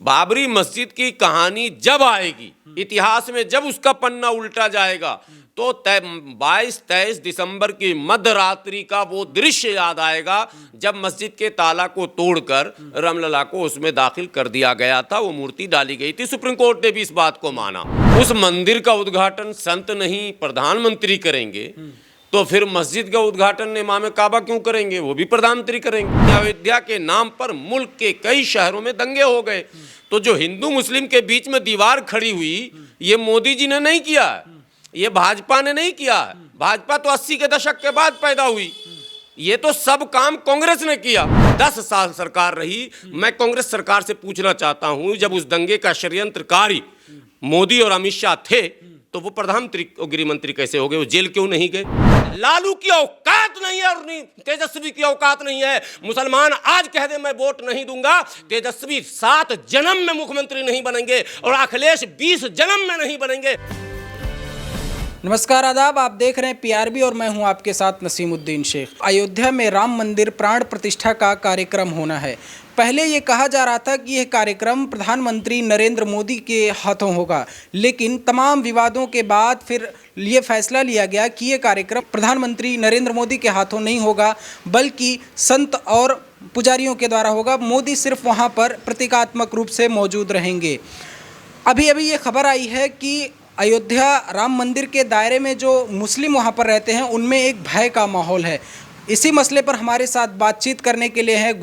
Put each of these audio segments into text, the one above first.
बाबरी मस्जिद की कहानी जब आएगी, इतिहास में जब उसका पन्ना उल्टा जाएगा, तो 22-23 दिसंबर की मध्य रात्रि का वो दृश्य याद आएगा जब मस्जिद के ताला को तोड़कर रामलला को उसमें दाखिल कर दिया गया था, वो मूर्ति डाली गई थी। सुप्रीम कोर्ट ने भी इस बात को माना। उस मंदिर का उद्घाटन संत नहीं प्रधानमंत्री करेंगे, तो फिर मस्जिद का उद्घाटन इमाम काबा क्यों करेंगे? वो भी प्रधानमंत्री करेंगे। अयोध्या के नाम पर मुल्क के कई शहरों में दंगे हो गए, तो जो हिंदू मुस्लिम के बीच में दीवार खड़ी हुई, ये मोदी जी ने नहीं किया है, ये भाजपा ने नहीं किया है। भाजपा तो 80 के दशक के बाद पैदा हुई, ये तो सब काम कांग्रेस ने किया। 10 साल सरकार रही। मैं कांग्रेस सरकार से पूछना चाहता हूं, जब उस दंगे का षड्यंत्रकारी मोदी और अमित शाह थे, तो वो प्रधानमंत्री और गृह मंत्री कैसे हो गए? वो जेल क्यों नहीं गए? लालू की औकात नहीं है और तेजस्वी की औकात नहीं है। मुसलमान आज कह दे मैं वोट नहीं दूंगा, तेजस्वी 7 जन्म में मुख्यमंत्री नहीं बनेंगे और अखिलेश 20 जन्म में नहीं बनेंगे। नमस्कार, आदाब। आप देख रहे हैं पीआरबी और मैं हूं आपके साथ नसीमुद्दीन शेख। अयोध्या में राम मंदिर प्राण प्रतिष्ठा का कार्यक्रम होना है। पहले ये कहा जा रहा था कि यह कार्यक्रम प्रधानमंत्री नरेंद्र मोदी के हाथों होगा, लेकिन तमाम विवादों के बाद फिर ये फैसला लिया गया कि ये कार्यक्रम प्रधानमंत्री नरेंद्र मोदी के हाथों नहीं होगा, बल्कि संत और पुजारियों के द्वारा होगा। मोदी सिर्फ वहाँ पर प्रतीकात्मक रूप से मौजूद रहेंगे। अभी अभी ये खबर आई है कि अयोध्या राम मंदिर के दायरे में जो मुस्लिम वहाँ पर रहते हैं, उनमें एक भय का माहौल है। इसी मसले पर हमारे साथ बातचीत करने के लिए हैं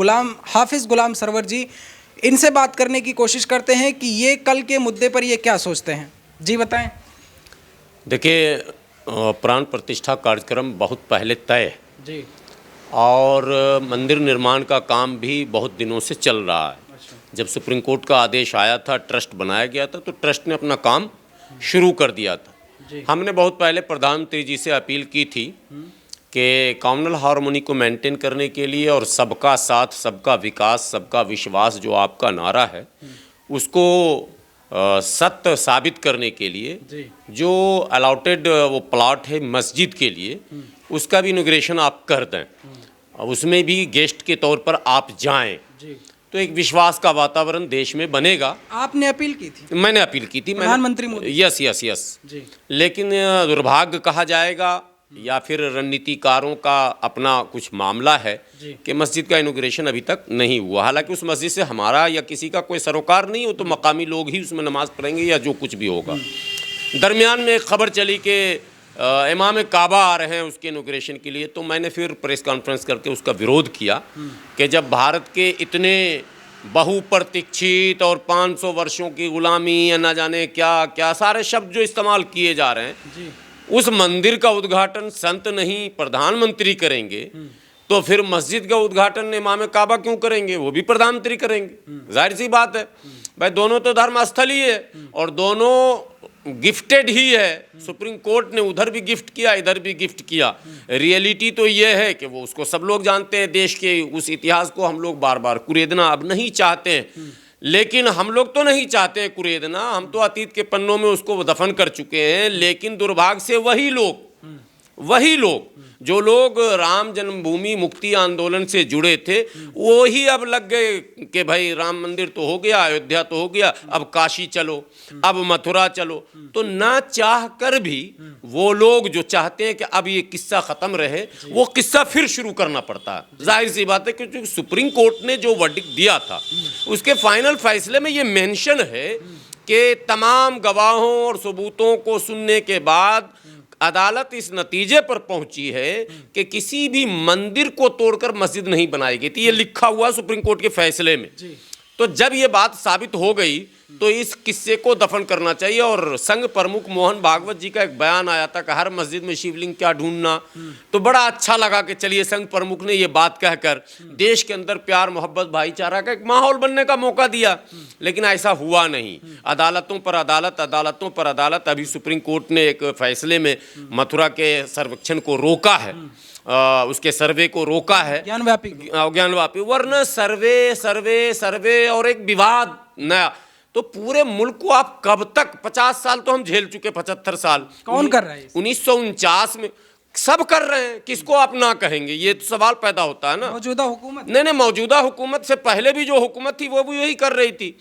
हाफिज़ गुलाम सरवर जी। इनसे बात करने की कोशिश करते हैं कि ये कल के मुद्दे पर ये क्या सोचते हैं। जी बताएं। देखिए, प्राण प्रतिष्ठा कार्यक्रम बहुत पहले तय है जी, और मंदिर निर्माण का काम भी बहुत दिनों से चल रहा है। जब सुप्रीम कोर्ट का आदेश आया था, ट्रस्ट बनाया गया था, तो ट्रस्ट ने अपना काम शुरू कर दिया था। हमने बहुत पहले प्रधानमंत्री जी से अपील की थी कि कम्युनल हार्मोनी को मेंटेन करने के लिए और सबका साथ, सबका विकास, सबका विश्वास जो आपका नारा है, उसको सत्य साबित करने के लिए जो अलॉटेड वो प्लॉट है मस्जिद के लिए, उसका भी इनॉग्रेशन आप कर दें, उसमें भी गेस्ट के तौर पर आप जाएं, तो एक विश्वास का वातावरण देश में बनेगा। आपने अपील की थी? मैंने अपील की थी, प्रधानमंत्री मोदी। यस यस यस जी। लेकिन दुर्भाग्य कहा जाएगा या फिर रणनीतिकारों का अपना कुछ मामला है कि मस्जिद का इनॉग्रेशन अभी तक नहीं हुआ। हालांकि उस मस्जिद से हमारा या किसी का कोई सरोकार नहीं हो, तो मकामी लोग ही उसमें नमाज पढ़ेंगे या जो कुछ भी होगा। दरमियान में एक खबर चली कि इमाम काबा आ रहे हैं उसके इनॉग्रेशन के लिए, तो मैंने फिर प्रेस कॉन्फ्रेंस करके उसका विरोध किया कि जब भारत के इतने बहुप्रतीक्षित और 500 वर्षों की गुलामी या ना जाने क्या क्या सारे शब्द जो इस्तेमाल किए जा रहे हैं, उस मंदिर का उद्घाटन संत नहीं प्रधानमंत्री करेंगे, तो फिर मस्जिद का उद्घाटन इमाम काबा क्यों करेंगे? वो भी प्रधानमंत्री करेंगे। जाहिर सी बात है भाई, दोनों तो धर्म स्थल ही है और दोनों गिफ्टेड ही है। सुप्रीम कोर्ट ने उधर भी गिफ्ट किया, इधर भी गिफ्ट किया। रियलिटी तो ये है कि वो उसको सब लोग जानते हैं। देश के उस इतिहास को हम लोग बार बार कुरेदना अब नहीं चाहते हैं, लेकिन हम लोग तो नहीं चाहते हैं कुरेदना, हम तो अतीत के पन्नों में उसको दफन कर चुके हैं। लेकिन दुर्भाग्य से वही लोग जो लोग राम जन्मभूमि मुक्ति आंदोलन से जुड़े थे, वो ही अब लग गए कि भाई राम मंदिर तो हो गया, अयोध्या तो हो गया, अब काशी चलो, अब मथुरा चलो। तो ना चाह कर भी वो लोग जो चाहते हैं कि अब ये किस्सा खत्म रहे, वो किस्सा फिर शुरू करना पड़ता है। जाहिर सी बात है, क्योंकि सुप्रीम कोर्ट ने जो वर्डिक्ट दिया था, उसके फाइनल फैसले में ये मेंशन है कि तमाम गवाहों और सबूतों को सुनने के बाद अदालत इस नतीजे पर पहुंची है कि किसी भी मंदिर को तोड़कर मस्जिद नहीं बनाई गई थी। ये लिखा हुआ सुप्रीम कोर्ट के फैसले में। तो जब ये बात साबित हो गई, तो इस किस्से को दफन करना चाहिए। और संघ प्रमुख मोहन भागवत जी का एक बयान आया था कि हर मस्जिद में शिवलिंग क्या ढूंढना, तो बड़ा अच्छा लगा कि चलिए संघ प्रमुख ने ये बात कहकर देश के अंदर प्यार मोहब्बत भाईचारा का एक माहौल बनने का मौका दिया। लेकिन ऐसा हुआ नहीं। अदालतों पर अदालत, अदालतों पर अदालत। अभी सुप्रीम कोर्ट ने एक फैसले में मथुरा के सर्वेक्षण को रोका है, उसके सर्वे को रोका है, ज्ञानव्यापी। वरना सर्वे और एक विवाद नया, तो पूरे मुल्क को आप कब तक, 50 साल तो हम झेल चुके, 75 साल कौन कर रहा है? 1949 में सब कर रहे हैं, किसको आप ना कहेंगे? ये तो सवाल पैदा होता है ना। मौजूदा हुकूमत नहीं, मौजूदा हुकूमत से पहले भी जो हुकूमत थी वो भी यही कर रही थी।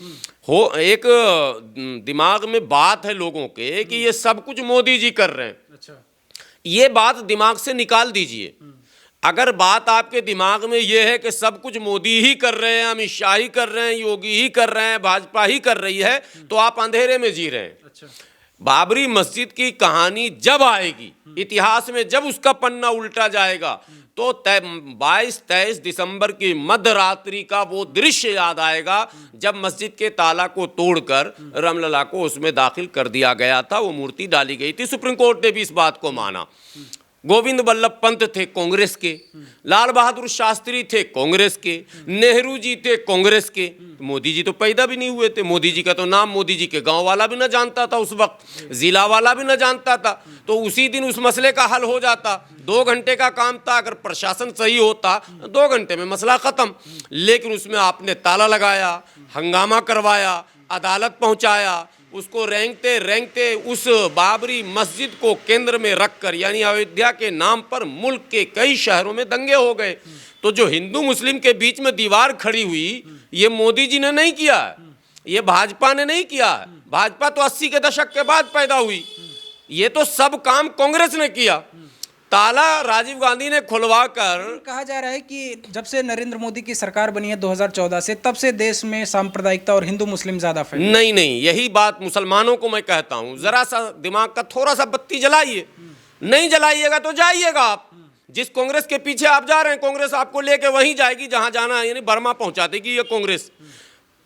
हो एक दिमाग में बात है लोगों के कि ये सब कुछ मोदी जी कर रहे हैं। अच्छा। ये बात दिमाग से निकाल दीजिए। अगर बात आपके दिमाग में ये है कि सब कुछ मोदी ही कर रहे हैं, अमित शाह ही कर रहे हैं, योगी ही कर रहे हैं, भाजपा ही कर रही है, तो आप अंधेरे में जी रहे हैं। अच्छा। बाबरी मस्जिद की कहानी जब आएगी, इतिहास में जब उसका पन्ना उल्टा जाएगा, तो 22-23 दिसंबर की मध्य रात्रि का वो दृश्य याद आएगा जब मस्जिद के ताला को तोड़कर रामलला को उसमें दाखिल कर दिया गया था, वो मूर्ति डाली गई थी। सुप्रीम कोर्ट ने भी इस बात को माना। गोविंद बल्लभ पंत थे कांग्रेस के, लाल बहादुर शास्त्री थे कांग्रेस के, नेहरू जी थे कांग्रेस के, मोदी जी तो पैदा भी नहीं हुए थे। मोदी जी का तो नाम मोदी जी के गांव वाला भी ना जानता था, उस वक्त जिला वाला भी ना जानता था। तो उसी दिन उस मसले का हल हो जाता। 2 घंटे का काम था, अगर प्रशासन सही होता 2 घंटे में मसला खत्म। लेकिन उसमें आपने ताला लगाया, हंगामा करवाया, अदालत पहुंचाया, उसको रेंगते रेंगते उस बाबरी मस्जिद को केंद्र में रखकर, यानी अयोध्या के नाम पर मुल्क के कई शहरों में दंगे हो गए। तो जो हिंदू मुस्लिम के बीच में दीवार खड़ी हुई, ये मोदी जी ने नहीं किया है, ये भाजपा ने नहीं किया है। भाजपा तो 80 के दशक के बाद पैदा हुई, ये तो सब काम कांग्रेस ने किया। ताला राजीव गांधी ने खुलवा कर, कहा जा रहा है कि जब से नरेंद्र मोदी की सरकार बनी है 2014 से, तब से देश में सांप्रदायिकता और हिंदू मुस्लिम ज्यादा फैली। नहीं, यही बात मुसलमानों को मैं कहता हूं, जरा सा दिमाग का थोड़ा सा बत्ती जलाइए। नहीं जलाइएगा तो जाइएगा आप, जिस कांग्रेस के पीछे आप जा रहे हैं, कांग्रेस आपको लेके वहीं जाएगी जहां जाना है, यानी बर्मा पहुंचा देगी ये कांग्रेस।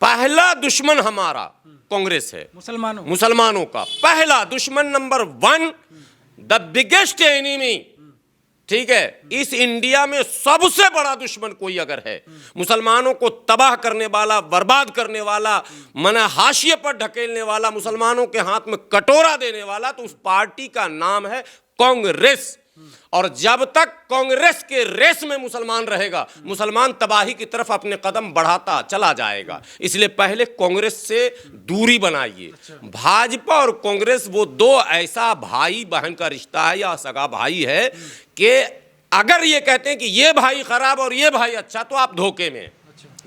पहला दुश्मन हमारा कांग्रेस है, मुसलमानों का पहला दुश्मन, नंबर 1, द बिगेस्ट एनिमी। ठीक है, इस इंडिया में सबसे बड़ा दुश्मन कोई अगर है, मुसलमानों को तबाह करने वाला, बर्बाद करने वाला, मना हाशिए पर ढकेलने वाला, मुसलमानों के हाथ में कटोरा देने वाला, तो उस पार्टी का नाम है कांग्रेस। और जब तक कांग्रेस के रेस में मुसलमान रहेगा, मुसलमान तबाही की तरफ अपने कदम बढ़ाता चला जाएगा। इसलिए पहले कांग्रेस से दूरी बनाइए। भाजपा और कांग्रेस वो 2 ऐसा भाई बहन का रिश्ता है या सगा भाई है कि अगर ये कहते हैं कि ये भाई खराब और ये भाई अच्छा, तो आप धोखे में हैं।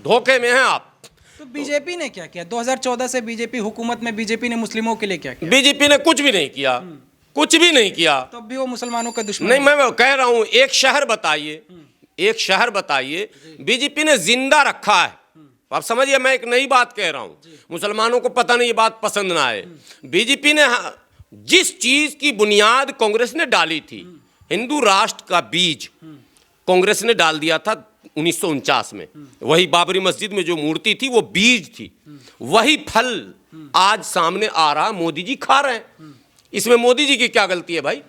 धोखे में हैं आप। तो बीजेपी ने क्या किया? 2014 से बीजेपी हुकूमत में, बीजेपी ने मुस्लिमों के लिए क्या किया? बीजेपी ने कुछ भी नहीं किया, कुछ भी नहीं किया। तब भी वो मुसलमानों का दुश्मन नहीं, मैं कह रहा हूं, एक शहर बताइए, एक शहर बताइए बीजेपी ने जिंदा रखा है। आप समझिए, मैं एक नई बात कह रहा हूं, मुसलमानों को पता नहीं ये बात पसंद ना आए। बीजेपी ने जिस चीज की बुनियाद कांग्रेस ने डाली थी, हिंदू राष्ट्र का बीज कांग्रेस ने डाल दिया था 1949 में। वही बाबरी मस्जिद में जो मूर्ति थी वो बीज थी, वही फल आज सामने आ रहा, मोदी जी खा रहे हैं। इसमें मोदी जी की क्या गलती है भाई?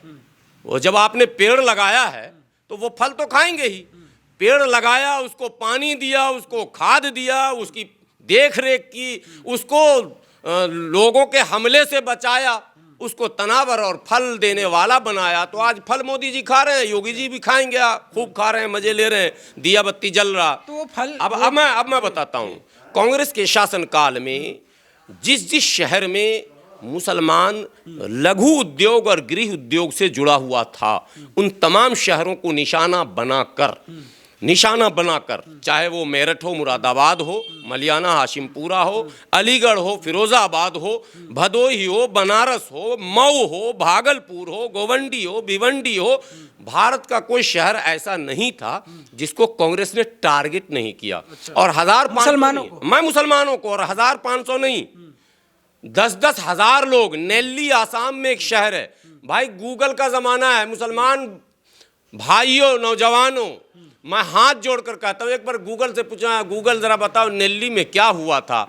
वो जब आपने पेड़ लगाया है तो वो फल तो खाएंगे ही। पेड़ लगाया, उसको पानी दिया, उसको खाद दिया, उसकी देख रेख की, उसको लोगों के हमले से बचाया, उसको तनावर और फल देने वाला बनाया, तो आज फल मोदी जी खा रहे हैं, योगी जी भी खाएंगे, खूब खा रहे हैं, मजे ले रहे हैं, दिया बत्ती जल रहा। तो वो फल अब मैं बताता हूँ, कांग्रेस के शासनकाल में जिस शहर में मुसलमान लघु उद्योग और गृह उद्योग से जुड़ा हुआ था, उन तमाम शहरों को निशाना बनाकर, चाहे वो मेरठ हो, मुरादाबाद हो, मलियाना हाशिमपुरा हो, अलीगढ़ हो, फिरोजाबाद हो, भदोही हो, बनारस हो, मऊ हो, भागलपुर हो, गोवंडी हो, भिवंडी हो, भारत का कोई शहर ऐसा नहीं था जिसको कांग्रेस ने टारगेट नहीं किया। और 1500 मुसलमानों को, और 1500 नहीं, 10-10 हजार लोग। नेल्ली आसाम में एक शहर है भाई, गूगल का जमाना है, मुसलमान भाइयों, नौजवानों, मैं हाथ जोड़कर कहता हूं, एक बार गूगल से पूछा, गूगल जरा बताओ नेल्ली में क्या हुआ था?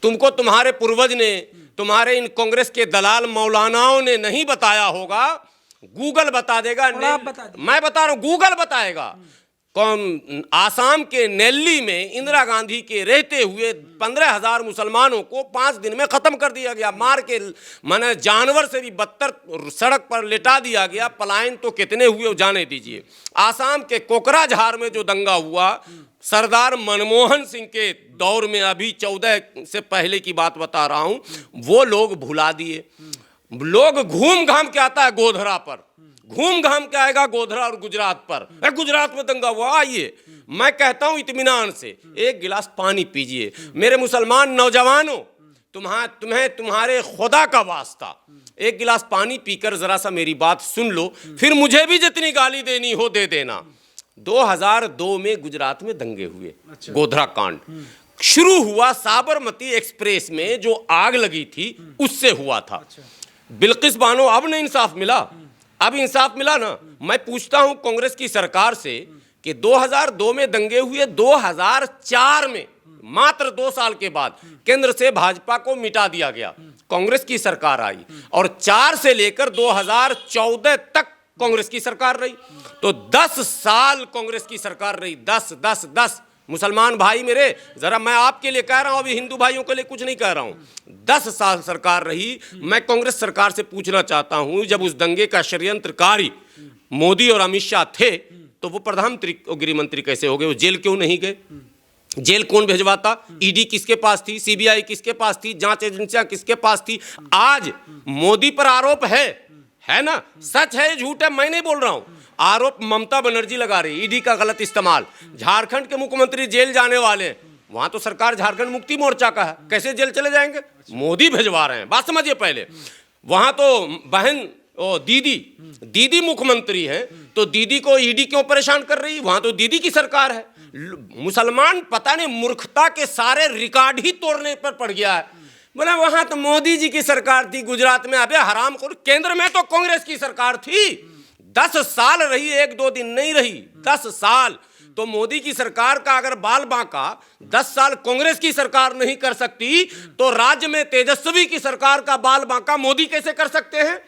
तुमको तुम्हारे पूर्वज ने, तुम्हारे इन कांग्रेस के दलाल मौलानाओं ने नहीं बताया होगा, गूगल बता देगा। मैं बता रहा हूं, गूगल बताएगा। आसाम के नेल्ली में इंदिरा गांधी के रहते हुए 15,000 मुसलमानों को 5 दिन में खत्म कर दिया गया, मार के, माने जानवर से भी बदतर सड़क पर लेटा दिया गया। पलायन तो कितने हुए वो जाने दीजिए। आसाम के कोकराझार में जो दंगा हुआ, सरदार मनमोहन सिंह के दौर में, अभी 14 से पहले की बात बता रहा हूं, वो लोग भुला दिए। लोग घूम घाम के आता है गोधरा पर, घूम घाम के आएगा गोधरा और गुजरात पर। गुजरात में दंगा हुआ, आइए, मैं कहता हूं इत्मीनान से, एक गिलास पानी पीजिए। मेरे मुसलमान नौजवानों, तुम्हें तुम्हारे खुदा का वास्ता एक गिलास पानी पीकर जरा सा मेरी बात सुन लो, फिर मुझे भी जितनी गाली देनी हो दे देना। 2002 में गुजरात में दंगे हुए, गोधरा कांड शुरू हुआ साबरमती एक्सप्रेस में जो आग लगी थी उससे हुआ था। बिल्किस बानो अब नहीं इंसाफ मिला, अब इंसाफ मिला ना। मैं पूछता हूं कांग्रेस की सरकार से कि 2002 में दंगे हुए, 2004 में मात्र 2 साल के बाद केंद्र से भाजपा को मिटा दिया गया, कांग्रेस की सरकार आई और 4 से लेकर 2014 तक कांग्रेस की सरकार रही। तो 10 साल कांग्रेस की सरकार रही, 10 मुसलमान भाई मेरे, जरा मैं आपके लिए कह रहा हूं, अभी हिंदू भाइयों के लिए कुछ नहीं कह रहा हूं। 10 साल सरकार रही। मैं कांग्रेस सरकार से पूछना चाहता हूं, जब उस दंगे का षड्यंत्रकारी मोदी और अमित शाह थे तो वो प्रधानमंत्री और गृह मंत्री कैसे हो गए? वो जेल क्यों नहीं गए? जेल कौन भिजवाता? ईडी किसके पास थी? सीबीआई किसके पास थी? जांच एजेंसियां किसके पास थी? आज मोदी पर आरोप है ना, सच है झूठ है मैं नहीं बोल रहा हूं, आरोप ममता बनर्जी लगा रही, ईडी का गलत इस्तेमाल। झारखंड के मुख्यमंत्री जेल जाने वाले, वहां तो सरकार झारखंड मुक्ति मोर्चा का है, कैसे जेल चले जाएंगे? मोदी भिजवा रहे हैं, बात समझिए पहले। वहां तो बहन दीदी मुख्यमंत्री है, तो दीदी को ईडी क्यों परेशान कर रही? वहां तो दीदी की सरकार है। मुसलमान पता नहीं मूर्खता के सारे रिकॉर्ड ही तोड़ने पर पड़ गया है। बोला वहां तो मोदी जी की सरकार थी गुजरात में, अबे हराम खोर, केंद्र में तो कांग्रेस की सरकार थी, 10 साल रही, 1-2 दिन नहीं रही, 10 साल। तो मोदी की सरकार का अगर बाल बांका 10 साल कांग्रेस की सरकार नहीं कर सकती, तो राज्य में तेजस्वी की सरकार का बाल बांका मोदी कैसे कर सकते हैं?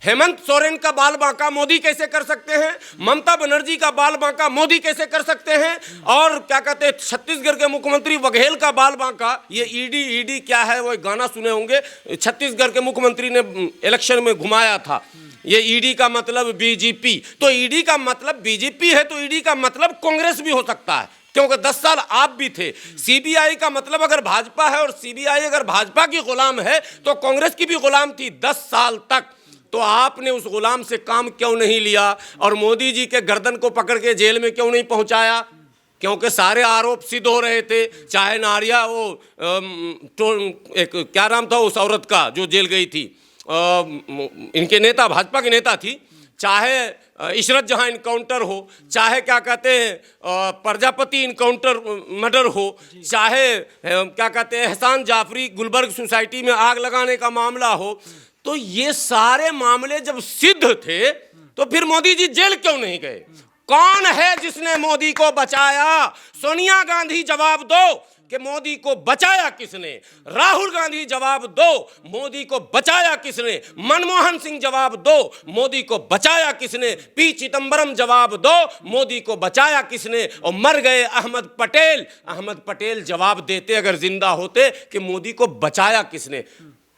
हेमंत सोरेन का बाल बांका मोदी कैसे कर सकते हैं? ममता बनर्जी का बाल बांका मोदी कैसे कर सकते हैं? और क्या कहते हैं छत्तीसगढ़ के मुख्यमंत्री बघेल का बाल बांका, ये ईडी क्या है वो गाना सुने होंगे, छत्तीसगढ़ के मुख्यमंत्री ने इलेक्शन में घुमाया था, ये ईडी का मतलब बीजेपी। तो ईडी का मतलब बीजेपी है तो ईडी का मतलब कांग्रेस भी हो सकता है, क्योंकि 10 साल आप भी थे। सीबीआई का मतलब अगर भाजपा है और सीबीआई अगर भाजपा की गुलाम है तो कांग्रेस की भी गुलाम थी 10 साल तक। तो आपने उस गुलाम से काम क्यों नहीं लिया और मोदी जी के गर्दन को पकड़ के जेल में क्यों नहीं पहुंचाया? क्योंकि सारे आरोप सिद्ध हो रहे थे। चाहे नारिया वो एक क्या नाम था उस औरत का जो जेल गई थी, इनके नेता भाजपा के नेता थी, चाहे इशरत जहां इनकाउंटर हो, चाहे क्या कहते हैं प्रजापति इनकाउंटर मर्डर हो, चाहे क्या कहते हैं एहसान जाफरी गुलबर्ग सोसाइटी में आग लगाने का मामला हो, तो ये सारे मामले जब सिद्ध थे तो फिर मोदी जी जेल क्यों नहीं गए? कौन है जिसने मोदी को बचाया? सोनिया गांधी जवाब दो कि मोदी को बचाया किसने? राहुल गांधी जवाब दो, मोदी को बचाया किसने? मनमोहन सिंह जवाब दो, मोदी को बचाया किसने? पी चिदंबरम जवाब दो, मोदी को बचाया किसने? और मर गए अहमद पटेल जवाब देते अगर जिंदा होते कि मोदी को बचाया किसने।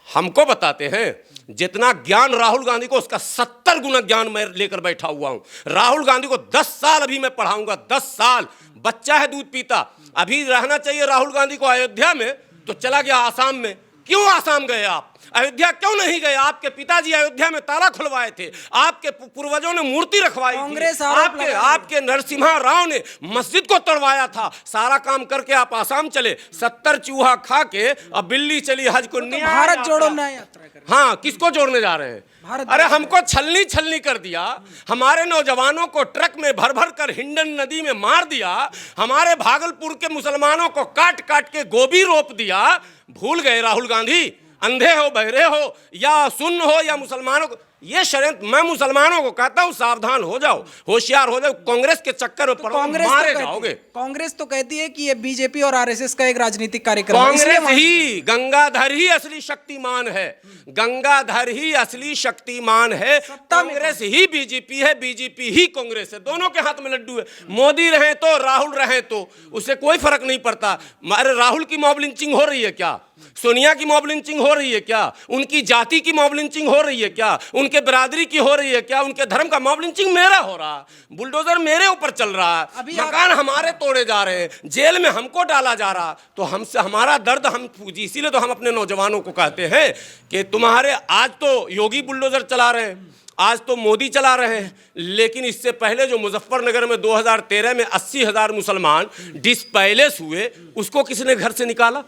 हमको बताते हैं जितना ज्ञान राहुल गांधी को, उसका 70 गुना ज्ञान मैं लेकर बैठा हुआ हूं। राहुल गांधी को 10 साल अभी मैं पढ़ाऊंगा, 10 साल। बच्चा है दूध पीता, अभी रहना चाहिए राहुल गांधी को अयोध्या में, तो चला गया आसाम में। क्यों आसाम गए आप? अयोध्या क्यों नहीं गए? आपके पिताजी अयोध्या में ताला खुलवाए थे, आपके पूर्वजों ने मूर्ति रखवाई थी, आपके नरसिम्हा राव ने मस्जिद को तोड़वाया था। सारा काम करके आप आसाम चले, 70 चूहा खा के अब बिल्ली चली हज को। तो भारत जोड़ो न्याय यात्रा कर, हाँ, किसको जोड़ने जा रहे हैं? अरे हमको छलनी कर दिया, हमारे नौजवानों को ट्रक में भर भर कर हिंडन नदी में मार दिया, हमारे भागलपुर के मुसलमानों को काट काट के गोभी रोप दिया। भूल गए राहुल गांधी? अंधे हो, बहरे हो या सुन्न हो या मुसलमानों को ये षड्यंत्र। मैं मुसलमानों को कहता हूं सावधान हो जाओ, होशियार हो जाओ, कांग्रेस के चक्कर में पड़ो, मारे जाओगे। कांग्रेस तो कहती है कि ये बीजेपी और आरएसएस का एक राजनीतिक कार्यक्रम है। कांग्रेस ही, गंगाधर ही असली शक्तिमान है, गंगाधर ही असली शक्तिमान है। कांग्रेस ही बीजेपी है, बीजेपी ही कांग्रेस है, दोनों के हाथ में लड्डू है। मोदी रहे तो राहुल रहे तो उससे कोई फर्क नहीं पड़ता। अरे राहुल की मॉब लिंचिंग हो रही है क्या? सोनिया की मॉब लिंचिंग हो रही है क्या? उनकी जाति की मॉब लिंचिंग हो रही है क्या? उनके बिरादरी की हो रही है क्या? उनके धर्म का मॉब लिंचिंग मेरा हो रहा, बुलडोजर मेरे ऊपर चल रहा है, मकान हमारे तोड़े जा रहे हैं, जेल में हमको डाला जा रहा। तो हमसे हमारा दर्द हम पूजी, इसीलिए तो हम अपने नौजवानों को कहते हैं कि तुम्हारे आज तो योगी बुलडोजर चला रहे हैं, आज तो मोदी चला रहे हैं, लेकिन इससे पहले जो मुजफ्फरनगर में 2013 में 80,000 मुसलमान डिसपैलेस हुए, उसको किसने घर से निकाला?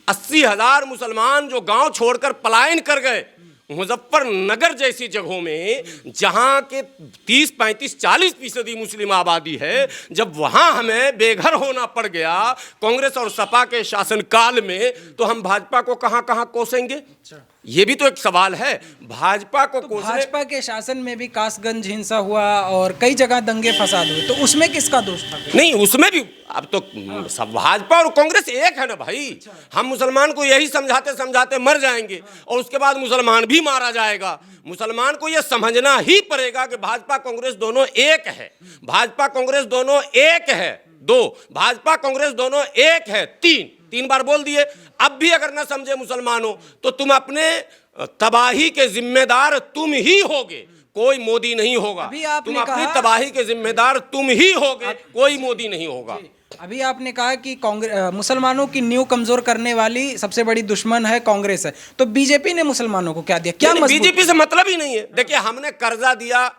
80,000 मुसलमान जो गांव छोड़कर पलायन कर गए मुजफ्फरनगर जैसी जगहों में, जहां के 30, 35, 40% मुस्लिम आबादी है, जब वहां हमें बेघर होना पड़ गया कांग्रेस और सपा के शासनकाल में, तो हम भाजपा को कहां कहां कोसेंगे? ये भी तो एक सवाल है। भाजपा को तो भाजपा के शासन में भी कासगंज हिंसा हुआ और कई जगह दंगे फसाद हुए, तो उसमें किसका दोष था? नहीं, उसमें भी अब तो सब भाजपा और कांग्रेस एक है ना भाई। हम मुसलमान को यही समझाते समझाते मर जाएंगे और उसके बाद मुसलमान भी मारा जाएगा। मुसलमान को यह समझना ही पड़ेगा कि भाजपा कांग्रेस दोनों एक है, भाजपा कांग्रेस दोनों एक है। 2, भाजपा कांग्रेस दोनों एक है। 3 बार बोल दिए। अब भी अगर ना समझे मुसलमानों तो तुम अपने तबाही के जिम्मेदार तुम ही होगे, कोई मोदी नहीं होगा। तुम अपनी तबाही के जिम्मेदार तुम ही होगे, कोई मोदी नहीं होगा। अभी आपने कहा कि कांग्रेस मुसलमानों की नींव कमजोर करने वाली सबसे बड़ी दुश्मन है कांग्रेस है, तो बीजेपी ने मुसलमानों को क्या दिया? क्या बीजेपी से मतलब ही नहीं है। देखिए, हमने कर्जा दिया,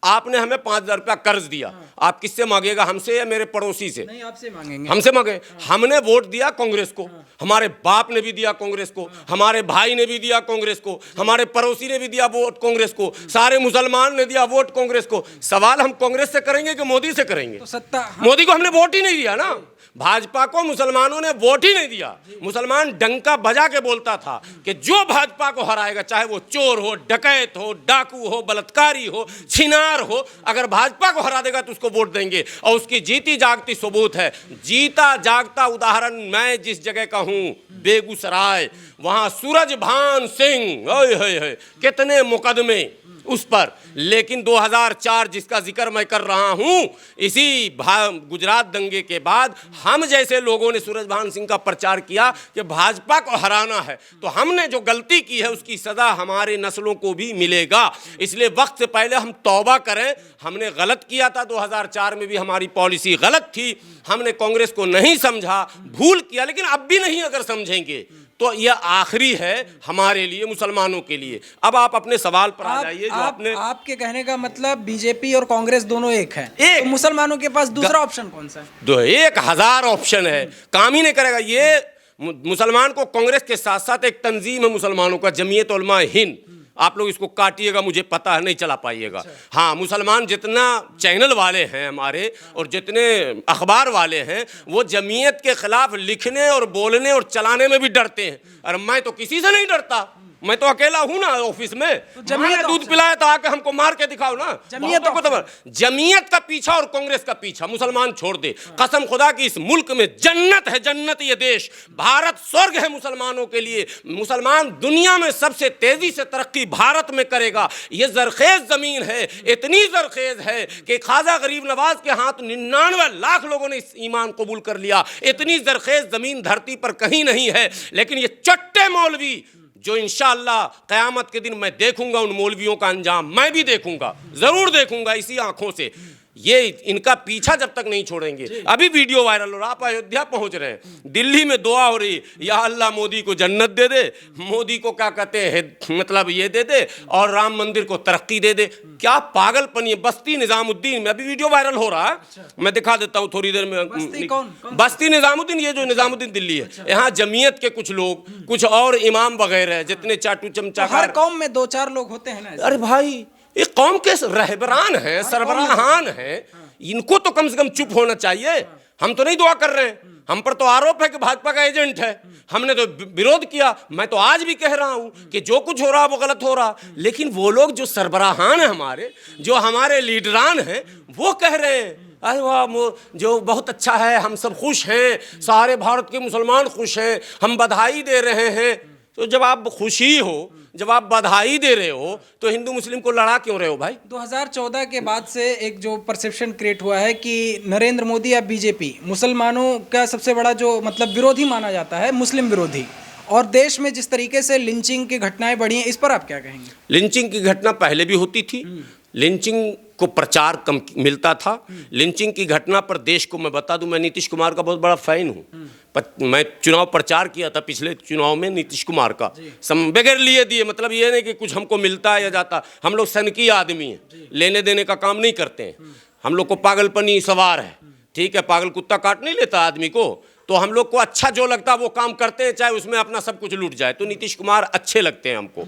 आपने हमें 5,000 रुपया कर्ज दिया, आप किससे मांगेगा? हमसे या मेरे पड़ोसी से? नहीं, आपसे मांगेंगे। हमसे मांगे। हमने वोट दिया कांग्रेस को, हमारे बाप ने भी दिया कांग्रेस को, हमारे भाई ने भी दिया कांग्रेस को, हमारे पड़ोसी ने भी दिया वोट कांग्रेस को, सारे मुसलमान ने दिया वोट कांग्रेस को। सवाल हम कांग्रेस से करेंगे कि मोदी से करेंगे? तो सत्ता मोदी को हमने वोट ही नहीं दिया ना, भाजपा को मुसलमानों ने वोट ही नहीं दिया। मुसलमान डंका बजा के बोलता था कि जो भाजपा को हराएगा, चाहे वो चोर हो, डकैत हो, डाकू हो, बलात्कारी हो, छिनार हो, अगर भाजपा को हरा देगा तो उसको वोट देंगे। और उसकी जीती जागती सबूत है, जीता जागता उदाहरण मैं जिस जगह का हूं, बेगूसराय, वहां सूरजभान सिंह, कितने मुकदमे उस पर। लेकिन 2004 जिसका जिक्र मैं कर रहा हूं, इसी गुजरात दंगे के बाद हम जैसे लोगों ने सूरजभान सिंह का प्रचार किया कि भाजपा को हराना है, तो हमने जो गलती की है उसकी सजा हमारे नस्लों को भी मिलेगा। इसलिए वक्त से पहले हम तौबा करें। हमने गलत किया था, 2004 में भी हमारी पॉलिसी गलत थी, हमने कांग्रेस को नहीं समझा, भूल किया, लेकिन अब भी नहीं अगर समझेंगे तो यह आखिरी है हमारे लिए, मुसलमानों के लिए। अब आप अपने सवाल पर आ जाइए। आपके कहने का मतलब बीजेपी और कांग्रेस दोनों एक है, तो मुसलमानों के पास दूसरा ऑप्शन कौन सा है? 1000 ऑप्शन है, काम ही नहीं करेगा। ये मुसलमान को कांग्रेस के साथ साथ एक तंजीम है मुसलमानों का, जमीयत उलमा हिंद। आप लोग इसको काटिएगा, मुझे पता है, नहीं चला पाइएगा। हाँ, मुसलमान जितना चैनल वाले हैं हमारे और जितने अखबार वाले हैं, वो जमीयत के खिलाफ लिखने और बोलने और चलाने में भी डरते हैं। और मैं तो किसी से नहीं डरता, मैं तो अकेला हूं ना ऑफिस में। तो जमीयत दूध पिलाया तो आके हमको मार के दिखाओ ना। जमीयत का पीछा और कांग्रेस का पीछा मुसलमान छोड़ दे। कसम खुदा की इस मुल्क में जन्नत है, जन्नत ये देश, भारत स्वर्ग है मुसलमानों के लिए। मुसलमान दुनिया में सबसे तेजी से तरक्की भारत में करेगा। ये जरखेज जमीन है, इतनी जरखेज है कि ख्वाजा गरीब नवाज के हाथ 99 लाख लोगों ने इस ईमान कबूल कर लिया। इतनी जरखेज जमीन धरती पर कहीं नहीं है। लेकिन ये चट्टे मौलवी जो इंशाअल्लाह क़यामत के दिन मैं देखूंगा, उन मौलवियों का अंजाम मैं भी देखूंगा, जरूर देखूंगा इसी आंखों से। ये इनका पीछा जब तक नहीं छोड़ेंगे। अभी वीडियो वायरल हो रहा, आप अयोध्या पहुंच रहे हैं, दिल्ली में दुआ हो रही, या अल्लाह मोदी को जन्नत दे दे, मोदी को क्या कहते हैं, मतलब ये दे दे, और राम मंदिर को तरक्की दे दे। क्या पागलपन ये। बस्ती निजामुद्दीन में अभी वीडियो वायरल हो रहा है, मैं दिखा देता हूँ थोड़ी देर में। बस्ती निजामुद्दीन, ये जो निजामुद्दीन दिल्ली है, यहाँ जमीयत के कुछ लोग, कुछ और इमाम वगैरह जितने चाटू चमचा, हर कौम में 2-4 लोग होते हैं ना। अरे भाई, ये कौम के रहबरान हैं, सरबराहान हैं, इनको तो कम से कम चुप होना चाहिए। हम तो नहीं दुआ कर रहे हैं, हम पर तो आरोप है कि भाजपा का एजेंट है, हमने तो विरोध किया। मैं तो आज भी कह रहा हूं कि जो कुछ हो रहा वो गलत हो रहा। लेकिन वो लोग जो सरबराहान हैं हमारे, जो हमारे लीडरान हैं, वो कह रहे हैं अरे वाह, जो बहुत अच्छा है, हम सब खुश हैं, सारे भारत के मुसलमान खुश हैं, हम बधाई दे रहे हैं। तो जब आप खुशी हो, जब आप बधाई दे रहे हो, तो हिंदू मुस्लिम को लड़ा क्यों रहे हो भाई? 2014 के बाद से एक जो परसेप्शन क्रिएट हुआ है कि नरेंद्र मोदी या बीजेपी मुसलमानों का सबसे बड़ा जो मतलब विरोधी माना जाता है, मुस्लिम विरोधी, और देश में जिस तरीके से लिंचिंग की घटनाएं बढ़ी हैं, इस पर आप क्या कहेंगे? लिंचिंग की घटना पहले भी होती थी, लिंचिंग को प्रचार कम मिलता था। लिंचिंग की घटना पर देश को मैं बता दूं, मैं नीतीश कुमार का बहुत बड़ा फैन हूं। मैं चुनाव प्रचार किया था पिछले चुनाव में नीतीश कुमार का, बगैर लिए दिए। मतलब ये नहीं कि कुछ हमको मिलता है या जाता, हम लोग सनकी आदमी हैं, लेने देने का काम नहीं करते हैं। हम लोग को पागलपनी सवार है, ठीक है, पागल कुत्ता काट नहीं लेता आदमी को, तो हम लोग को अच्छा जो लगता है वो काम करते हैं, चाहे उसमें अपना सब कुछ लूट जाए। तो नीतीश कुमार अच्छे लगते हैं हमको,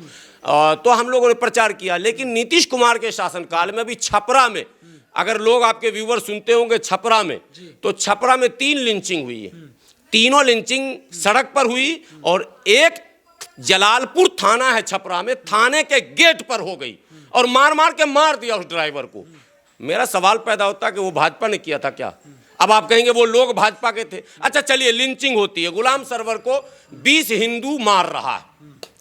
तो हम लोगों ने प्रचार किया। लेकिन नीतीश कुमार के शासनकाल में भी छपरा में, अगर लोग आपके व्यूवर सुनते होंगे छपरा में, तो छपरा में 3 लिंचिंग हुई है। तीनों लिंचिंग सड़क पर हुई और एक जलालपुर थाना है छपरा में, थाने के गेट पर हो गई और मार मार के मार दिया उस ड्राइवर को। मेरा सवाल पैदा होता कि वो भाजपा ने किया था क्या? अब आप कहेंगे वो लोग भाजपा के थे। अच्छा चलिए, लिंचिंग होती है, गुलाम सरवर को 20 हिंदू मार रहा है,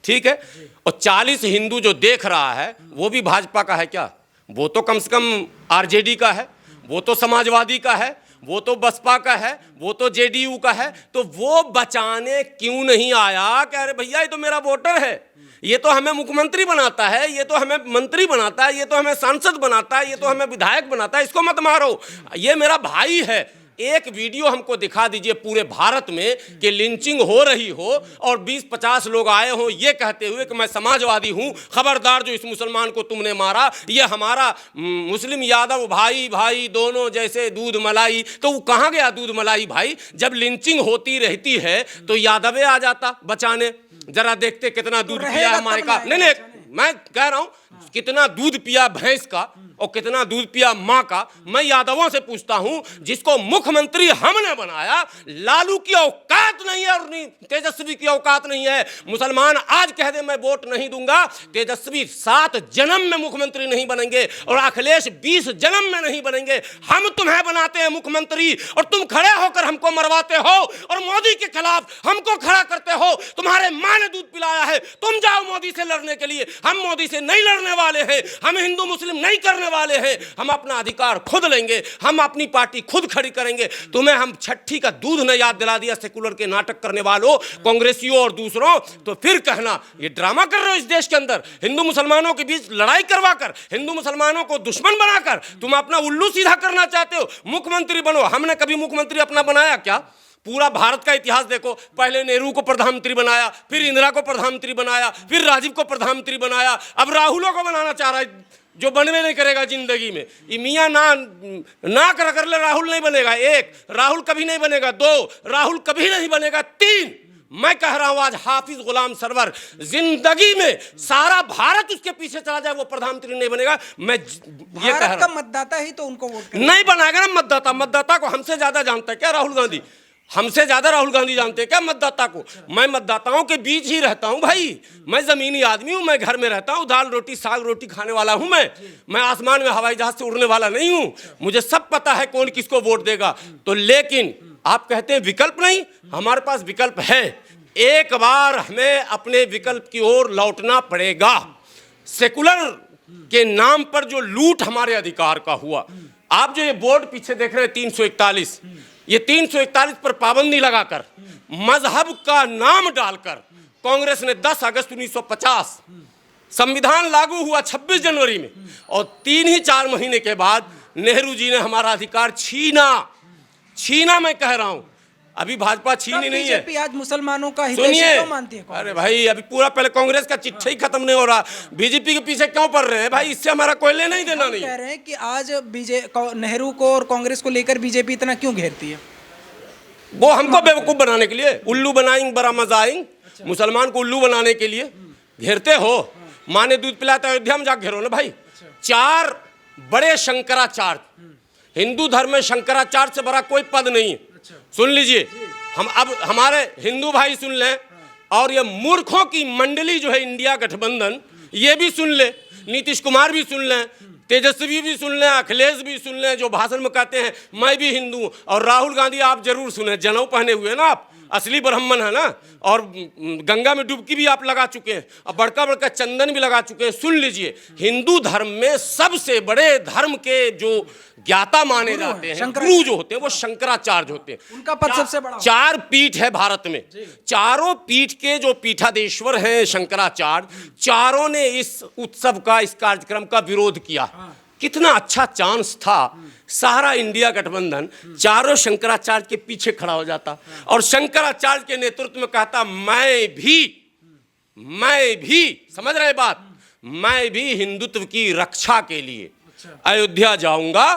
ठीक है, और 40 हिंदू जो देख रहा है वो भी भाजपा का है क्या? वो तो कम से कम आरजेडी का है, वो तो समाजवादी का है, वो तो बसपा का है, वो तो जेडीयू का है। तो वो बचाने क्यों नहीं आया कि अरे भैया ये तो मेरा वोटर है, ये तो हमें मुख्यमंत्री बनाता है, ये तो हमें मंत्री बनाता है, ये तो हमें सांसद बनाता है, ये तो हमें विधायक बनाता है, इसको मत मारो, ये मेरा भाई है। एक वीडियो हमको दिखा दीजिए पूरे भारत में कि लिंचिंग हो रही हो और 20-50 लोग आए हों ये कहते हुए कि मैं समाजवादी हूं, खबरदार जो इस मुसलमान को तुमने मारा, ये हमारा मुस्लिम यादव भाई भाई दोनों जैसे दूध मलाई। तो वो कहाँ गया दूध मलाई भाई? जब लिंचिंग होती रहती है तो यादवे आ जाता बचाने, जरा देखते कितना दूध पिया है माई का। नहीं, मैं कह रहा हूं कितना दूध पिया भैंस का और कितना दूध पिया माँ का। मैं यादवों से पूछता हूं, जिसको मुख्यमंत्री हमने बनाया, लालू की औकात नहीं है और तेजस्वी की औकात नहीं है। मुसलमान आज कह दे मैं वोट नहीं दूंगा, तेजस्वी 7 जन्म में मुख्यमंत्री नहीं बनेंगे और अखिलेश 20 जन्म में नहीं बनेंगे। हम तुम्हें बनाते हैं मुख्यमंत्री और तुम खड़े होकर हमको मरवाते हो और मोदी के खिलाफ हमको खड़ा करते हो। तुम्हारे माँ ने दूध पिलाया है, तुम जाओ मोदी से लड़ने के लिए। हम मोदी से नहीं लड़ने वाले हैं, हम हिंदू मुस्लिम नहीं करने वाले हैं, हम अपना अधिकार खुद लेंगे, हम अपनी पार्टी खुद खड़ी करेंगे। तुम्हें हम छठी का दूध ने याद दिला दिया सेकुलर के नाटक करने वालों, कांग्रेसियों और दूसरों। तो फिर कहना ये ड्रामा कर रहे हो इस देश के अंदर, हिंदू मुसलमानों के बीच लड़ाई करवाकर, हिंदू मुसलमानों को दुश्मन बनाकर तुम अपना उल्लू सीधा करना चाहते हो। मुख्यमंत्री बनो, हमने कभी मुख्यमंत्री अपना बनाया क्या? पूरा भारत का इतिहास देखो, पहले नेहरू को प्रधानमंत्री बनाया, फिर इंदिरा को प्रधानमंत्री बनाया, फिर राजीव को प्रधानमंत्री बनाया, अब राहुल को बनाना चाह रहा है जो बनवे नहीं करेगा जिंदगी में। ये मियाँ ना कर ले, राहुल नहीं बनेगा। 1 राहुल कभी नहीं बनेगा, 2 राहुल कभी नहीं बनेगा, 3 मैं कह रहा हूं आज हाफिज गुलाम सरवर जिंदगी में सारा भारत उसके पीछे चला जाए वो प्रधानमंत्री नहीं बनेगा। मैं ये कह रहा हूं, मतदाता ही तो उनको वोट नहीं बनाएगा ना। मतदाता को हमसे ज्यादा जानता है क्या राहुल गांधी? हमसे ज्यादा राहुल गांधी जानते हैं क्या मतदाता को? मैं मतदाताओं के बीच ही रहता हूं भाई, मैं जमीनी आदमी हूं, मैं घर में रहता हूं, दाल रोटी साग रोटी खाने वाला हूं। मैं आसमान में हवाई जहाज से उड़ने वाला नहीं हूं, मुझे सब पता है कौन किसको वोट देगा। तो लेकिन आप कहते हैं विकल्प नहीं, हमारे पास विकल्प है। एक बार हमें अपने विकल्प की ओर लौटना पड़ेगा। सेकुलर के नाम पर जो लूट हमारे अधिकार का हुआ, आप जो ये बोर्ड पीछे देख रहे हैं 341, ये 341 पर पाबंदी लगाकर, मजहब का नाम डालकर कांग्रेस ने 10 अगस्त 1950 संविधान लागू हुआ 26 जनवरी में और 3 ही 4 महीने के बाद नेहरू जी ने हमारा अधिकार छीना। मैं कह रहा हूं अभी भाजपा छीनी नहीं है। बीजेपी आज मुसलमानों का सुनिए, क्यों मानती है? अरे भाई अभी पूरा पहले कांग्रेस का चिट्ठा ही खत्म नहीं हो रहा, बीजेपी के पीछे क्यों पड़ रहे हैं भाई? इससे हमारा कोई लेना ही देना नहीं। कह रहे हैं कि आज नेहरू को और कांग्रेस को लेकर बीजेपी इतना क्यों घेरती है? वो हमको बेवकूफ बनाने के लिए, उल्लू बनाएंगे, बड़ा मजा आएंगे। मुसलमान को उल्लू बनाने के लिए घेरते हो। माँ ने दूध पिलाया तो अयोध्या में जाकर घेरो ना भाई। 4 बड़े शंकराचार्य, हिंदू धर्म में शंकराचार्य से बड़ा कोई पद नहीं है। सुन लीजिए, हम अब हमारे हिंदू भाई सुन लें और ये मूर्खों की मंडली जो है इंडिया गठबंधन, ये भी सुन ले, नीतीश कुमार भी सुन लें, तेजस्वी भी सुन लें, अखिलेश भी सुन लें, जो भाषण में कहते हैं मैं भी हिंदू, और राहुल गांधी आप जरूर सुने, जनेऊ पहने हुए ना, आप असली ब्राह्मण है ना, और गंगा में डुबकी भी आप लगा चुके हैं और बड़का बड़का चंदन भी लगा चुके हैं। सुन लीजिए, हिंदू धर्म में सबसे बड़े धर्म के जो ज्ञाता माने जाते हैं, गुरु जो होते हैं, वो शंकराचार्य होते हैं। उनका पद सबसे बड़ा। 4 पीठ है भारत में, चारों पीठ के जो पीठाधीश्वर हैं शंकराचार्य, चारों ने इस उत्सव का, इस कार्यक्रम का विरोध किया। कितना अच्छा चांस था, सारा इंडिया गठबंधन चारों शंकराचार्य के पीछे खड़ा हो जाता और शंकराचार्य के नेतृत्व में कहता मैं भी समझ रहे बात, मैं भी हिंदुत्व की रक्षा के लिए अयोध्या जाऊंगा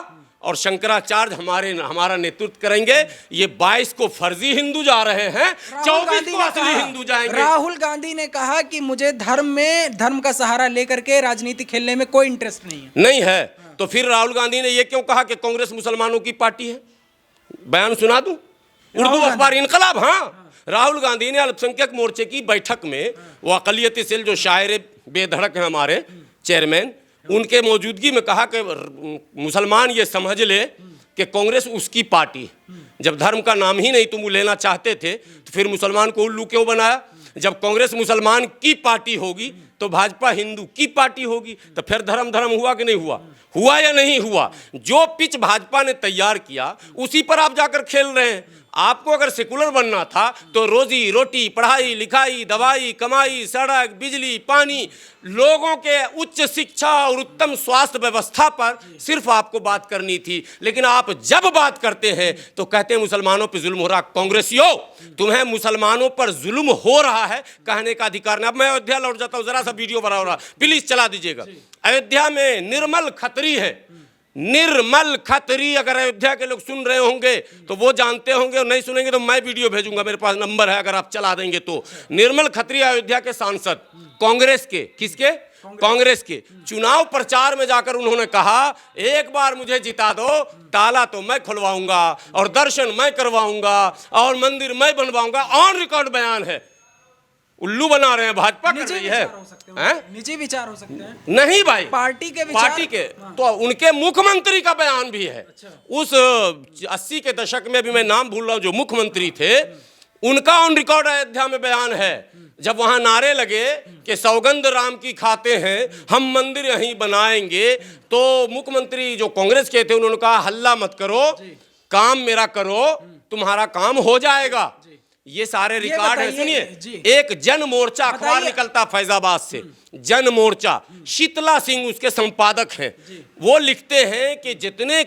और शंकराचार्य हमारा नेतृत्व करेंगे। ये 22 को फर्जी हिंदू जा रहे हैं, 24 को असली हिंदू जाएंगे। राहुल गांधी ने कहा कि मुझे धर्म का सहारा लेकर के राजनीति खेलने में कोई इंटरेस्ट नहीं है। तो फिर राहुल गांधी ने ये क्यों कहा कि कांग्रेस मुसलमानों की पार्टी है? बयान सुना दूं, उर्दू अखबार इनकलाब। हाँ, राहुल गांधी ने अल्पसंख्यक मोर्चे की बैठक में, वो अकलियती सेल जो शायर बेधड़क हैं हमारे चेयरमैन, उनके मौजूदगी में कहा कि मुसलमान ये समझ ले कि कांग्रेस उसकी पार्टी है। जब धर्म का नाम ही नहीं तुम लेना चाहते थे तो फिर मुसलमान को उल्लू क्यों बनाया? जब कांग्रेस मुसलमान की पार्टी होगी तो भाजपा हिंदू की पार्टी होगी, तो फिर धर्म हुआ कि नहीं हुआ? हुआ या नहीं हुआ? जो पिच भाजपा ने तैयार किया उसी पर आप जाकर खेल रहे हैं। आपको अगर सेकुलर बनना था तो रोजी रोटी, पढ़ाई लिखाई, दवाई, कमाई, सड़क, बिजली, पानी, लोगों के उच्च शिक्षा और उत्तम स्वास्थ्य व्यवस्था पर सिर्फ आपको बात करनी थी। लेकिन आप जब बात करते हैं तो कहते हैं मुसलमानों पर जुल्म हो रहा। कांग्रेसियों, तुम्हें मुसलमानों पर जुल्म हो रहा है कहने का अधिकार नहीं। अब मैं अयोध्या लौट जाता हूं, जरा सा वीडियो बना हो रहा, प्लीज चला दीजिएगा। अयोध्या में निर्मल खत्री है, निर्मल खत्री। अगर अयोध्या के लोग सुन रहे होंगे तो वो जानते होंगे, और नहीं सुनेंगे तो मैं वीडियो भेजूंगा, मेरे पास नंबर है, अगर आप चला देंगे तो। निर्मल खत्री अयोध्या के सांसद, कांग्रेस के। किसके? कांग्रेस के। चुनाव प्रचार में जाकर उन्होंने कहा, एक बार मुझे जिता दो, ताला तो मैं खुलवाऊंगा और दर्शन मैं करवाऊंगा और मंदिर मैं बनवाऊंगा। ऑन रिकॉर्ड बयान है। उल्लू बना रहे हैं, भाजपा कर रही है। निजी विचार हो सकते हैं? नहीं भाई, पार्टी के तो उनके मुख्यमंत्री का बयान भी है। उस 80 के दशक में, भी मैं नाम भूल रहा हूं, जो मुख्यमंत्री थे, उनका ऑन रिकॉर्ड अयोध्या में बयान है। जब वहां नारे लगे कि सौगंध राम की खाते हैं, हम मंदिर यहीं बनाएंगे, तो मुख्यमंत्री जो कांग्रेस के थे उन्होंने कहा, हल्ला मत करो, काम मेरा करो, तुम्हारा काम हो जाएगा। ये सारे रिकॉर्ड है। सुनिए, एक जन मोर्चा अखबार निकलता फैजाबाद से, जन मोर्चा, शीतला सिंह उसके संपादक हैं। वो लिखते हैं कि जितने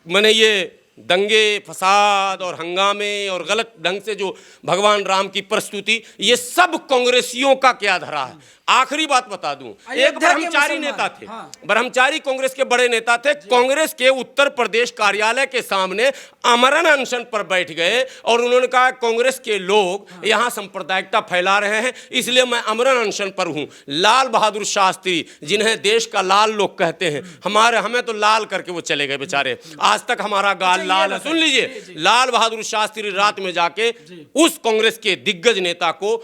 मैंने ये दंगे फसाद और हंगामे और गलत ढंग से जो भगवान राम की प्रस्तुति, ये सब कांग्रेसियों का क्या धरा है। आखिरी बात बता दूं, एक ब्रह्मचारी नेता थे, ब्रह्मचारी कांग्रेस के बड़े नेता थे, कांग्रेस के उत्तर प्रदेश कार्यालय के सामने आमरण अनशन पर बैठ गए और उन्होंने कहा, कांग्रेस के लोग यहाँ सांप्रदायिकता फैला रहे हैं, इसलिए मैं आमरण अनशन पर हूँ। लाल बहादुर शास्त्री, जिन्हें देश का लाल लोग कहते हैं, हमें तो लाल करके वो चले गए बेचारे, आज तक हमारा गाल लाल है। सुन लीजिए, लाल बहादुर शास्त्री रात में जाके उस कांग्रेस के दिग्गज नेता को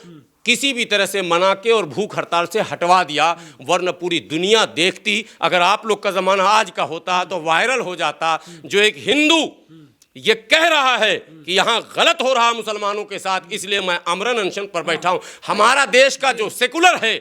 किसी भी तरह से मना के और भूख हड़ताल से हटवा दिया, वरना पूरी दुनिया देखती। अगर आप लोग का जमाना आज का होता तो वायरल हो जाता। जो एक हिंदू ये कह रहा है कि यहाँ गलत हो रहा मुसलमानों के साथ, इसलिए मैं आमरण अनशन पर बैठा हूँ। हमारा देश का जो सेकुलर है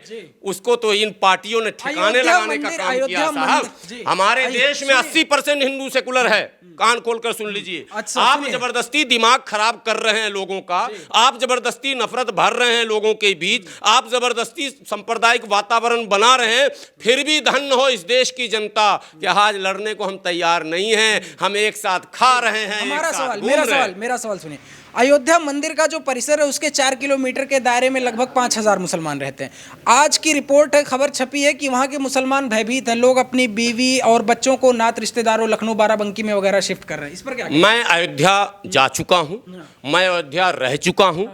उसको तो इन पार्टियों ने ठिकाने लगाने का काम किया साहब। हमारे देश में 80% हिंदू सेकुलर है, कान खोलकर सुन लीजिए। आप जबरदस्ती दिमाग खराब कर रहे हैं लोगों का, आप जबरदस्ती नफरत भर रहे हैं लोगों के बीच, आप जबरदस्ती सांप्रदायिक वातावरण बना रहे हैं। फिर भी धन्य हो इस देश की जनता कि आज लड़ने को हम तैयार नहीं हैं, हम एक साथ खा रहे हैं। मेरा सवाल सुनिए। अयोध्या मंदिर का जो परिसर है उसके 4 किलोमीटर के दायरे में लगभग 5000 मुसलमान रहते हैं। आज की रिपोर्ट है, खबर छपी है कि वहाँ के मुसलमान भयभीत हैं, लोग अपनी बीवी और बच्चों को नात रिश्तेदारों लखनऊ बाराबंकी में वगैरह शिफ्ट कर रहे हैं। इस पर क्या? मैं अयोध्या जा चुका हूँ, मैं अयोध्या रह चुका हूँ।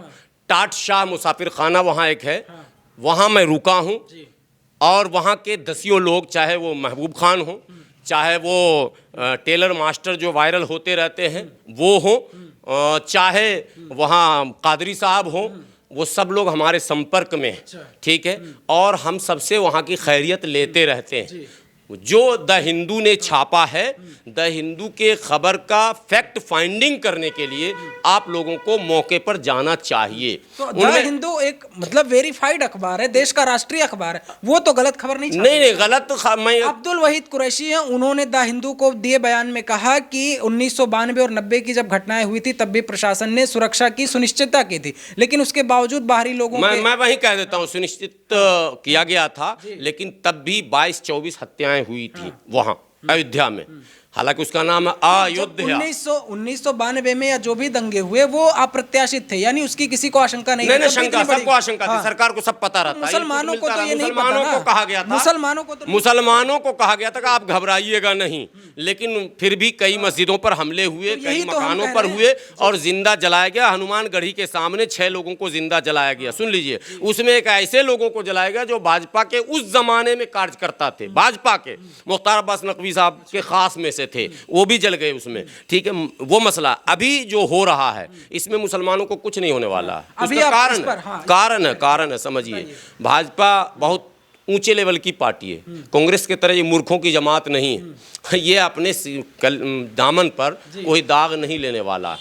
टाट शाह मुसाफिर खाना वहाँ एक है, वहाँ मैं रुका हूँ। और वहाँ के दसियों लोग, चाहे वो महबूब खान हो, चाहे वो टेलर मास्टर जो वायरल होते रहते हैं वो हो, चाहे वहाँ कादरी साहब हो, वो सब लोग हमारे संपर्क में हैं, ठीक है। और हम सबसे वहाँ की खैरियत लेते रहते हैं। जो द हिंदू ने छापा है, द हिंदू के खबर का फैक्ट फाइंडिंग करने के लिए आप लोगों को मौके पर जाना चाहिए। तो द हिंदू एक मतलब वेरीफाइड अखबार है, देश का राष्ट्रीय अखबार है, वो तो गलत खबर नहीं छापती। नहीं गलत मैं अब्दुल वहीद कुरैशी हैं, उन्होंने द हिंदू को दिए बयान में कहा कि 1992 और 90 की जब घटनाएं हुई थी तब भी प्रशासन ने सुरक्षा की सुनिश्चितता की थी, लेकिन उसके बावजूद बाहरी लोगों मैं वही कह देता हूँ, सुनिश्चित किया गया था, लेकिन तब भी 22-24 हत्याएं हुई थी वहां अयोध्या में। हालांकि उसका नाम है अयोध्या। 1992 में या जो भी दंगे हुए वो अप्रत्याशित थे, यानी उसकी किसी को आशंका नहीं नहीं थी। शंका, सबको आशंका थी, सरकार को सब पता रहता है। मुसलमानों को तो ये नहीं पता मुसलमानों ना। को कहा गया था, मुसलमानों को कहा गया था कि आप घबराइएगा नहीं, लेकिन फिर भी कई मस्जिदों पर हमले हुए, कई मकानों पर हुए और जिंदा जलाया गया। हनुमानगढ़ी के सामने 6 लोगों को जिंदा जलाया गया। सुन लीजिए, उसमें एक ऐसे लोगों को जलाया गया जो भाजपा के उस जमाने में कार्यकर्ता थे, भाजपा के मुख्तार अब्बास नकवी साहब के खास में से थे, वो भी जल गए उसमें। ठीक है, वो मसला अभी जो हो रहा है इसमें मुसलमानों को कुछ नहीं होने वाला। उसका कारण है, समझिए, भाजपा बहुत ऊंचे लेवल की पार्टी है, कांग्रेस के तरह ये मूर्खों की जमात नहीं है। ये अपने दामन पर कोई दाग नहीं लेने वाला।